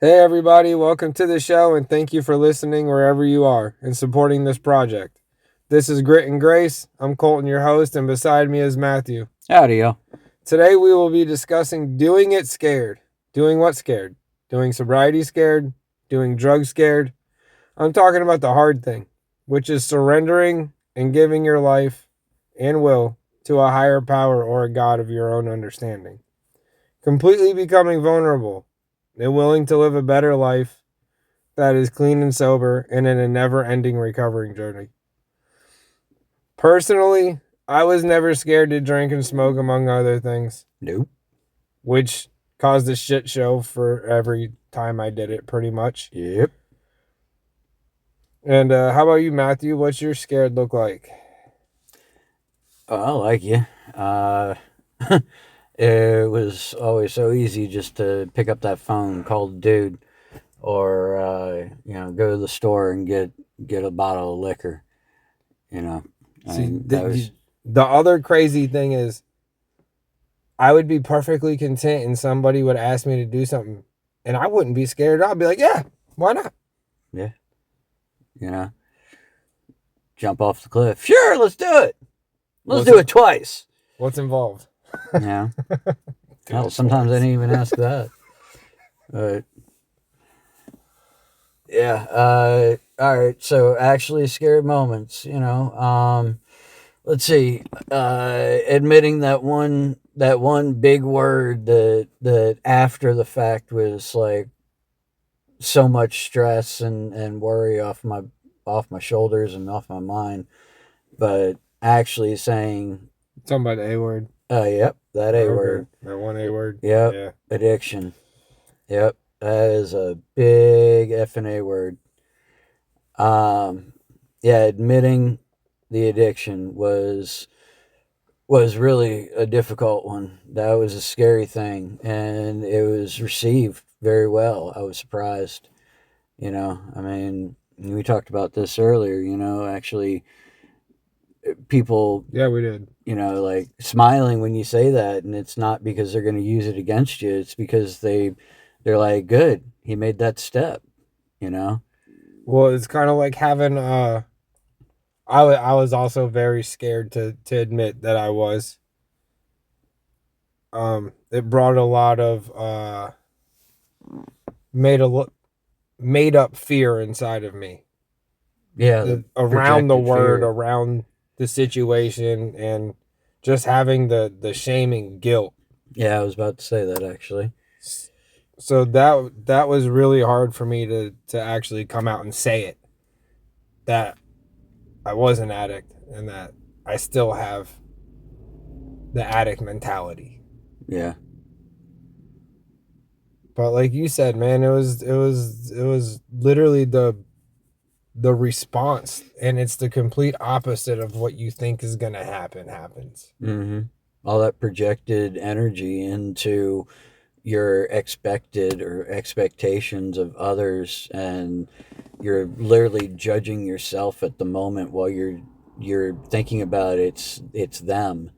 Hey, everybody, welcome to the show, and thank you for listening wherever you are and supporting this project. This is Grit and Grace. I'm Colton, your host, and beside me is Matthew. Howdy, y'all. Today, we will be discussing doing it scared. Doing what scared? Doing sobriety scared? Doing drugs scared? I'm talking about the hard thing, which is surrendering and giving your life and will to a higher power or a God of your own understanding. Completely becoming vulnerable and willing to live a better life that is clean and sober and in a never ending recovering journey. Personally, I was never scared to drink and smoke, among other things, Nope. which caused a shit show for every time I did it, pretty much. Yep. And how about you, Matthew? What's your scared look like? Oh, I like you. It was always so easy just to pick up that phone, call the dude, or go to the store and get a bottle of liquor. You know, I See, mean that was the other crazy thing is, I would be perfectly content and somebody would ask me to do something, and I wouldn't be scared. I'd be like, yeah, why not? yeah. You know, jump off the cliff. Sure, let's do it. Let's do it twice. What's involved? Yeah. Hell, sometimes I didn't even ask that. But yeah. All right. So actually, scared moments. Let's see. Admitting that one big word that after the fact was like so much stress and worry off my shoulders and off my mind, but actually saying, Talking about the A word. yep, that A word. That one A word. Yep, Yeah. addiction. Yep, that is a big effing A word. Um, yeah, admitting the addiction was really a difficult one. That was a scary thing, and it was received very well. I was surprised. I mean, we talked about this earlier. Actually, people, Yeah, we did. like smiling when you say that, and it's not because they're going to use it against you. It's because they're like, good, he made that step. You know. Well, it's kind of like having I was also very scared to admit that I was. It brought a lot of made a made up fear inside of me. Yeah, the Around the projected word, fear. around the situation, and just having the shame and guilt. Yeah, I was about to say that actually. So that was really hard for me to actually come out and say it, that I was an addict and that I still have the addict mentality. Yeah. But like you said, man, it was literally the response, and it's the complete opposite of what you think is gonna happens. Mm-hmm. All that projected energy into your expected or expectations of others, and you're literally judging yourself at the moment while you're thinking about it's them,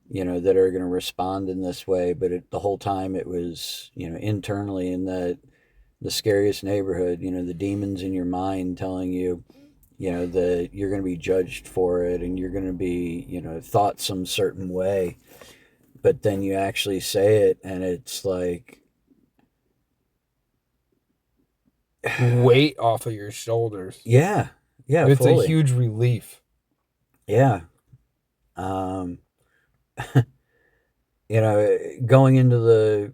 that are going to respond in this way. But the whole time it was, internally in the scariest neighborhood, the demons in your mind telling you, that you're going to be judged for it, and you're going to be, thought some certain way. But then you actually say it, and it's like, Weight off of your shoulders. yeah, yeah, It's a fully, huge relief. yeah. Um, Going into the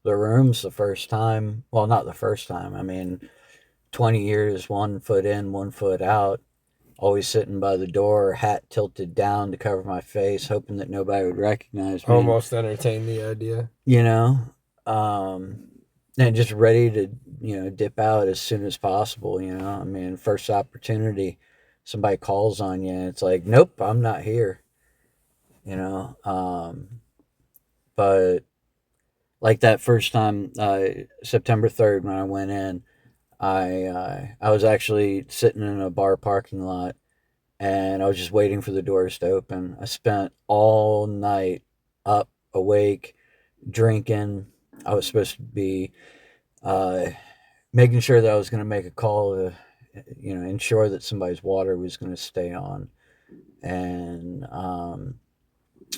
rooms the first time. Well, not the first time. I mean, 20 years, 1 foot in, 1 foot out. Always sitting by the door, hat tilted down to cover my face, hoping that nobody would recognize me. Almost entertain the idea. You know, um, and just ready to dip out as soon as possible. I mean, first opportunity, somebody calls on you, and it's like, nope, I'm not here. You know, but like that first time, September 3rd, when I went in, I was actually sitting in a bar parking lot, and I was just waiting for the doors to open. I spent all night up, awake, drinking. I was supposed to be uh, making sure that I was going to make a call to, ensure that somebody's water was going to stay on. And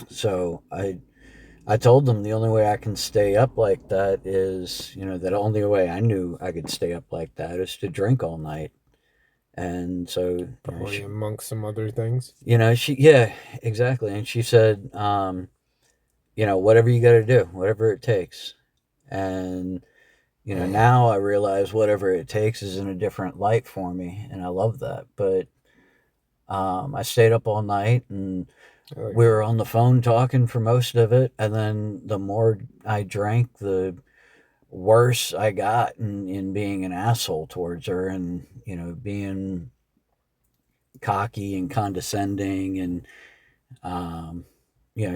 so I told them the only way I can stay up like that is, that only way I knew I could stay up like that is to drink all night. And so, Probably amongst some other things. yeah, exactly. And she said, whatever you got to do, whatever it takes. And, now I realize whatever it takes is in a different light for me. And I love that. But I stayed up all night and Like we were that. on the phone talking for most of it. And then the more I drank, the worse I got in being an asshole towards her and, being cocky and condescending. And,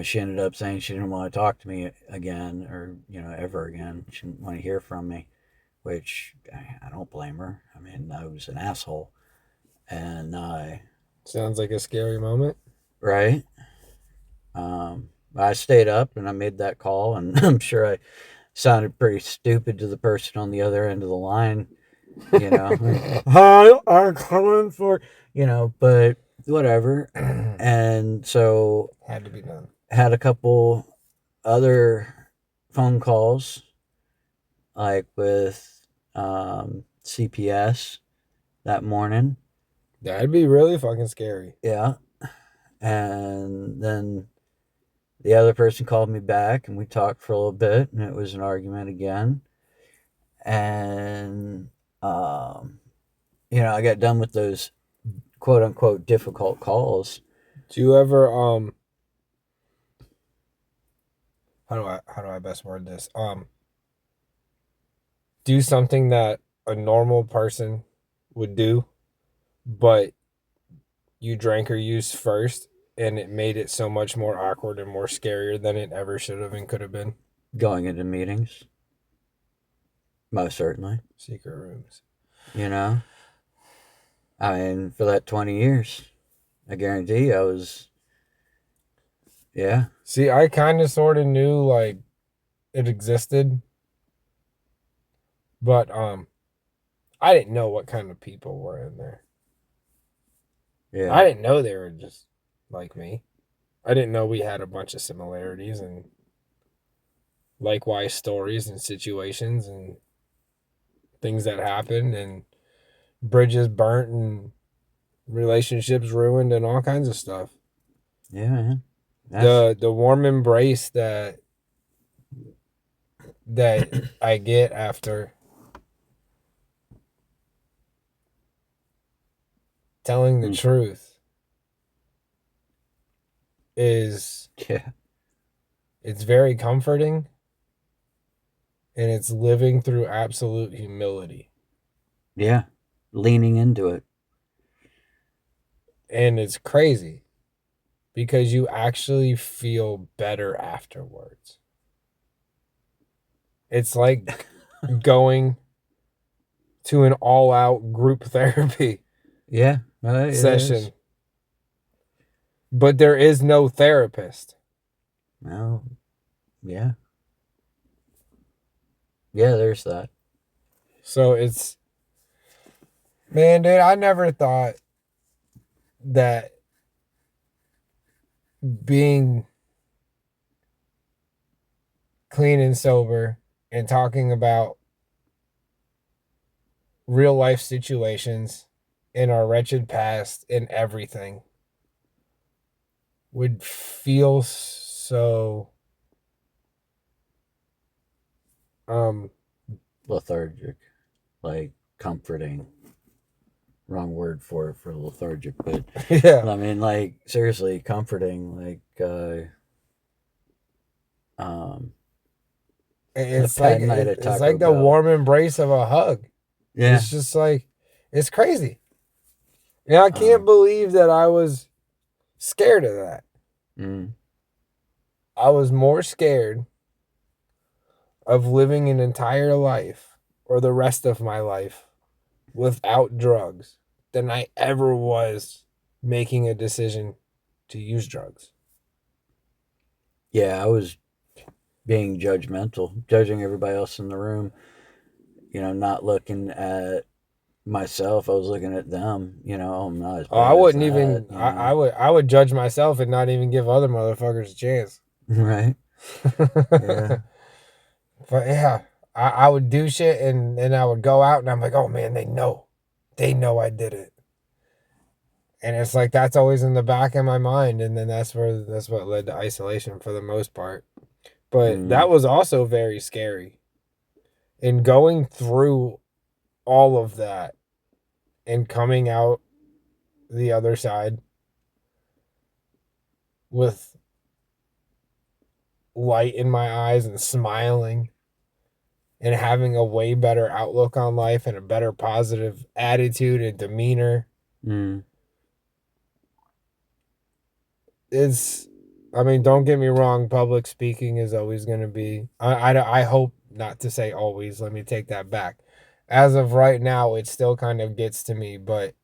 she ended up saying she didn't want to talk to me again or, ever again. She didn't want to hear from me, which I don't blame her. I mean, I was an asshole. And, Sounds like a scary moment. right. I stayed up and I made that call, and I'm sure I sounded pretty stupid to the person on the other end of the line, you know. Hi, I'm coming for, but whatever. Had And so to be done. had a couple other phone calls, like with CPS that morning. That'd be really fucking scary. Yeah. And then the other person called me back and we talked for a little bit and it was an argument again. And, I got done with those quote unquote difficult calls. Do you ever how do I best word this? Do something that a normal person would do, but you drank or used first, and it made it so much more awkward and more scarier than it ever should have and could have been. Going into meetings, most certainly. Secret rooms. You know, I mean, for that 20 years, I guarantee I was, yeah, See, I kind of sort of knew like it existed, but I didn't know what kind of people were in there. yeah, I didn't know they were just like me. I didn't know we had a bunch of similarities and likewise stories and situations and things that happened and bridges burnt and relationships ruined and all kinds of stuff. yeah, man. The warm embrace that I get after telling the truth is Yeah, it's very comforting, and it's living through absolute humility. yeah, leaning into it. And it's crazy because you actually feel better afterwards. It's like going to an all-out group therapy Yeah, it session, is. but there is no therapist. No, yeah, yeah, there's that. So it's, man, dude, I never thought that being clean and sober and talking about real life situations in our wretched past and everything would feel so um Lethargic, like comforting. Wrong word for lethargic, but yeah, I mean, like seriously, comforting. Like, um, a it's like bad night at it's Taco like the Bell. warm embrace of a hug. Yeah. It's just like it's crazy. And I can't Um, believe that I was scared of that. mm, I was more scared of living an entire life or the rest of my life without drugs than I ever was making a decision to use drugs. yeah, I was being judgmental, judging everybody else in the room, not looking at myself. I was looking at them, I'm not as Oh, I bad as wouldn't that, even. I would judge myself and not even give other motherfuckers a chance. Right? Yeah. But yeah, I would do shit and I would go out and I'm like, oh man, they know I did it, and it's like that's always in the back of my mind, and then that's what led to isolation for the most part. But Mm, that was also very scary. In going through all of that and coming out the other side with light in my eyes and smiling and having a way better outlook on life and a better positive attitude and demeanor mm. is, I mean, don't get me wrong, public speaking is always going to be, I hope not to say always, let me take that back. As of right now, it still kind of gets to me, but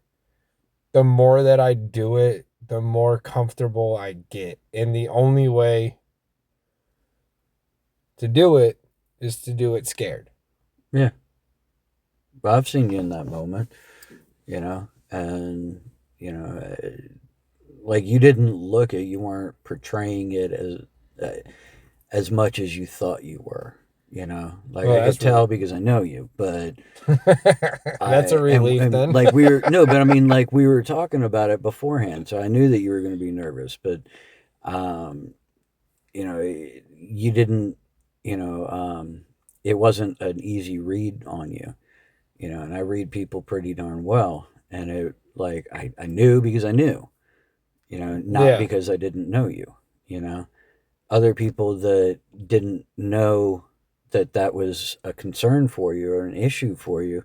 the more that I do it, the more comfortable I get. And the only way to do it is to do it scared. Yeah. But I've seen you in that moment, and, like you didn't look it, you weren't portraying it as much as you thought you were. Like Well, I could that's tell because I know you, but that's a I relief and then. like we were no, but I mean like we were talking about it beforehand, so I knew that you were going to be nervous, but um, you didn't, you know, it wasn't an easy read on you, and I read people pretty darn well, and it like I knew because I knew, not Yeah. because I didn't know you, you know. Other people that didn't know that that was a concern for you or an issue for you,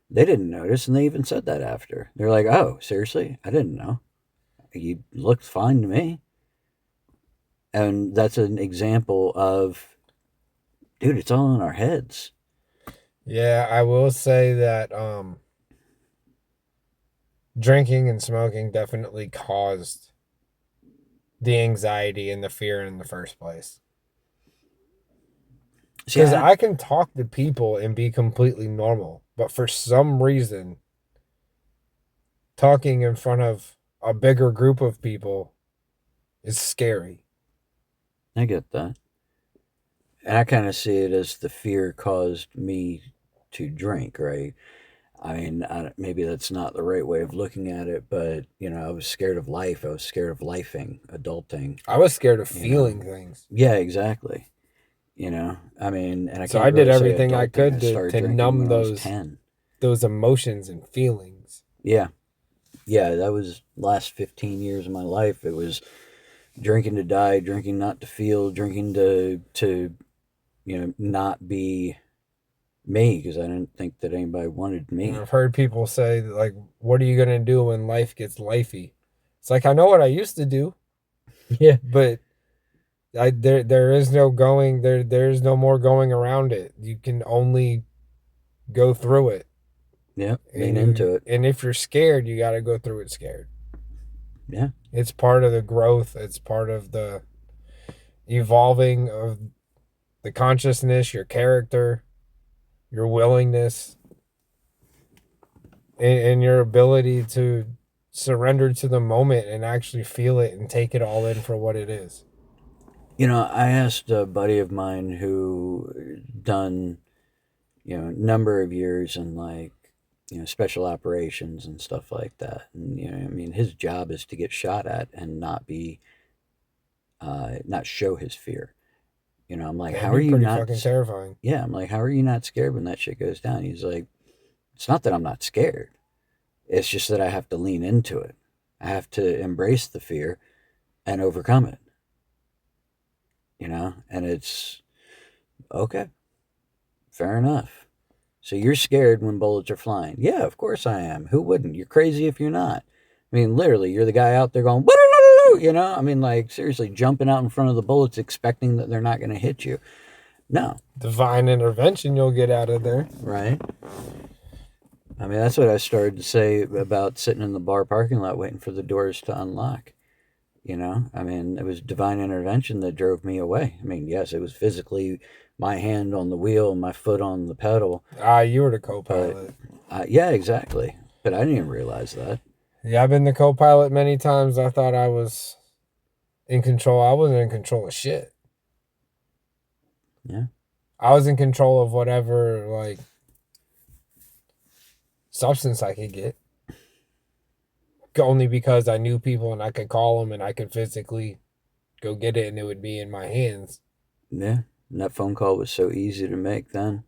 they didn't notice, and they even said that after. They're like, "Oh, seriously? I didn't know. You looked fine to me." And that's an example of, dude, it's all in our heads. Yeah, I will say that drinking and smoking definitely caused the anxiety and the fear in the first place. See, Because I can talk to people and be completely normal, but for some reason, talking in front of a bigger group of people is scary. I get that. And I kind of see it as the fear caused me to drink, right? I mean, maybe that's not the right way of looking at it, but, I was scared of life. I was scared of lifing, adulting, I was scared of you know. feeling things. Yeah, exactly. I mean, and I So can't I did really say everything I adulting. I could started to drinking numb when I was 10. those emotions and feelings. Yeah. Yeah, that was last 15 years of my life. It was drinking to die, drinking not to feel, drinking to not be me because I didn't think that anybody wanted And me. I've heard people say like, "What are you gonna do when life gets lifey?" It's like I know what I used to do, Yeah. but there is no going there's no more going around it. You can only go through it, Yeah, lean into it. and if you're scared, you got to go through it scared. Yeah. It's part of the growth. It's part of the evolving of the consciousness, your character, your willingness, and your ability to surrender to the moment and actually feel it and take it all in for what it is. I asked a buddy of mine who done, a number of years in like, special operations and stuff like that. And, I mean, his job is to get shot at and not show his fear. I'm like, That'd how are be you pretty fucking not, terrifying. yeah, I'm like, how are you not scared when that shit goes down? He's like, it's not that I'm not scared. It's just that I have to lean into it. I have to embrace the fear and overcome it, and it's okay, fair enough. So you're scared when bullets are flying. Yeah, of course I am. Who wouldn't? You're crazy if you're not. I mean, literally, you're the guy out there going, I mean, like, seriously, jumping out in front of the bullets expecting that they're not going to hit you. No, Divine intervention you'll get out of there. right? I mean, that's what I started to say about sitting in the bar parking lot waiting for the doors to unlock. You know, I mean, it was divine intervention that drove me away. I mean, yes, it was physically my hand on the wheel and my foot on the pedal, Ah, you were the but co-pilot. yeah, exactly. But I didn't even realize that. Yeah, I've been the co-pilot many times. I thought I was in control. I wasn't in control of shit. Yeah. I was in control of whatever like substance I could get. Only because I knew people and I could call them and I could physically go get it and it would be in my hands. Yeah. And that phone call was so easy to make then.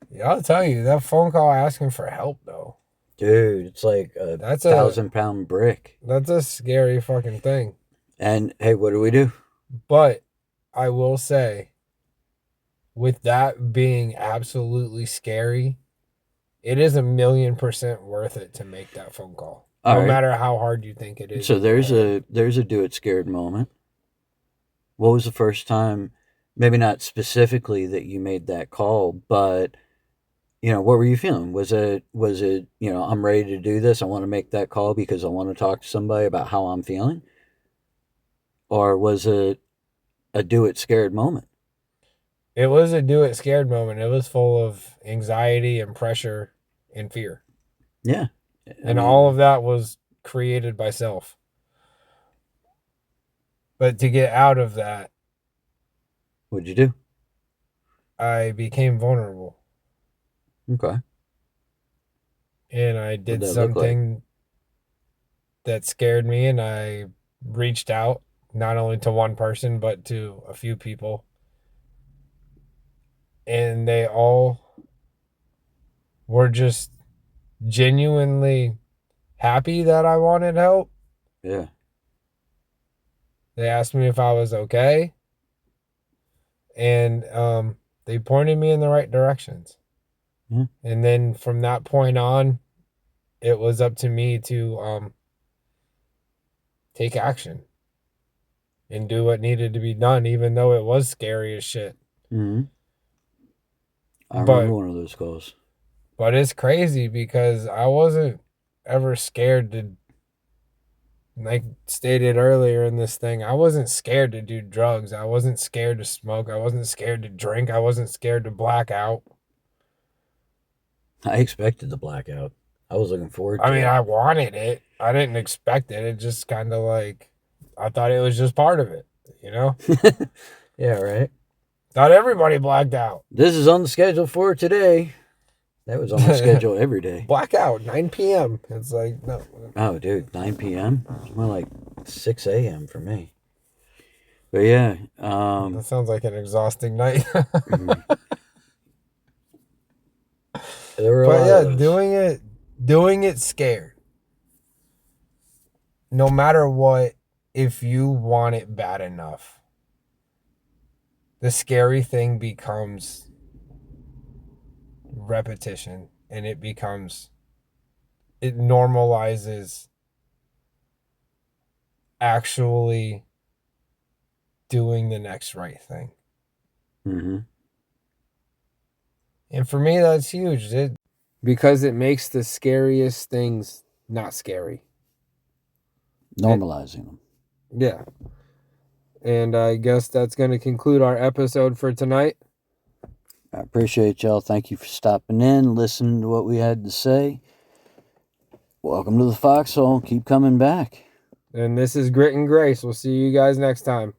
Yeah, I'll tell you, that phone call asking for help though. Dude, it's like a That's a 1,000-pound brick. that's a scary fucking thing. And hey, what do we do? But I will say, with that being absolutely scary, it is 1,000,000% worth it to make that phone call. All No right. matter how hard you think it is. So there's a do it scared moment. What was the first time, maybe not specifically that you made that call, but what were you feeling? Was it, I'm ready to do this. I want to make that call because I want to talk to somebody about how I'm feeling? Or was it a do it scared moment? It was a do it scared moment. It was full of anxiety and pressure and fear. Yeah. I And all of mean, that was created by self. But to get out of that, what'd you do? I became vulnerable. Okay. And I What'd did that look like? something that scared me. And I reached out not only to one person, but to a few people. And they all were just genuinely happy that I wanted help. Yeah. They asked me if I was okay. And they pointed me in the right directions. Yeah. And then from that point on, it was up to me to take action and do what needed to be done, even though it was scary as shit. Mm-hmm. I remember But one of those calls. it's crazy because I wasn't ever scared to, like stated earlier in this thing, I wasn't scared to do drugs. I wasn't scared to smoke. I wasn't scared to drink. I wasn't scared to black out. I expected the blackout. I was looking forward I to mean, it. I wanted it. I didn't expect it. It just kind of like, I thought it was just part of it, you know? Yeah, right. Thought everybody blacked out. This is on the schedule for today. That was on my schedule every day. Blackout, 9 p.m. It's like, no. Oh, dude, 9 p.m. It's more like 6 a.m. for me. But yeah, That sounds like an exhausting night. there were a But lot yeah, of those. doing it scared. No matter what, if you want it bad enough, the scary thing becomes repetition and it normalizes actually doing the next right thing. Mm-hmm. And for me, that's huge. Because it makes the scariest things not scary. Normalizing them. Yeah. And I guess that's going to conclude our episode for tonight. I appreciate y'all. Thank you for stopping in, listening to what we had to say. Welcome to the foxhole. Keep coming back. And this is Grit and Grace. We'll see you guys next time.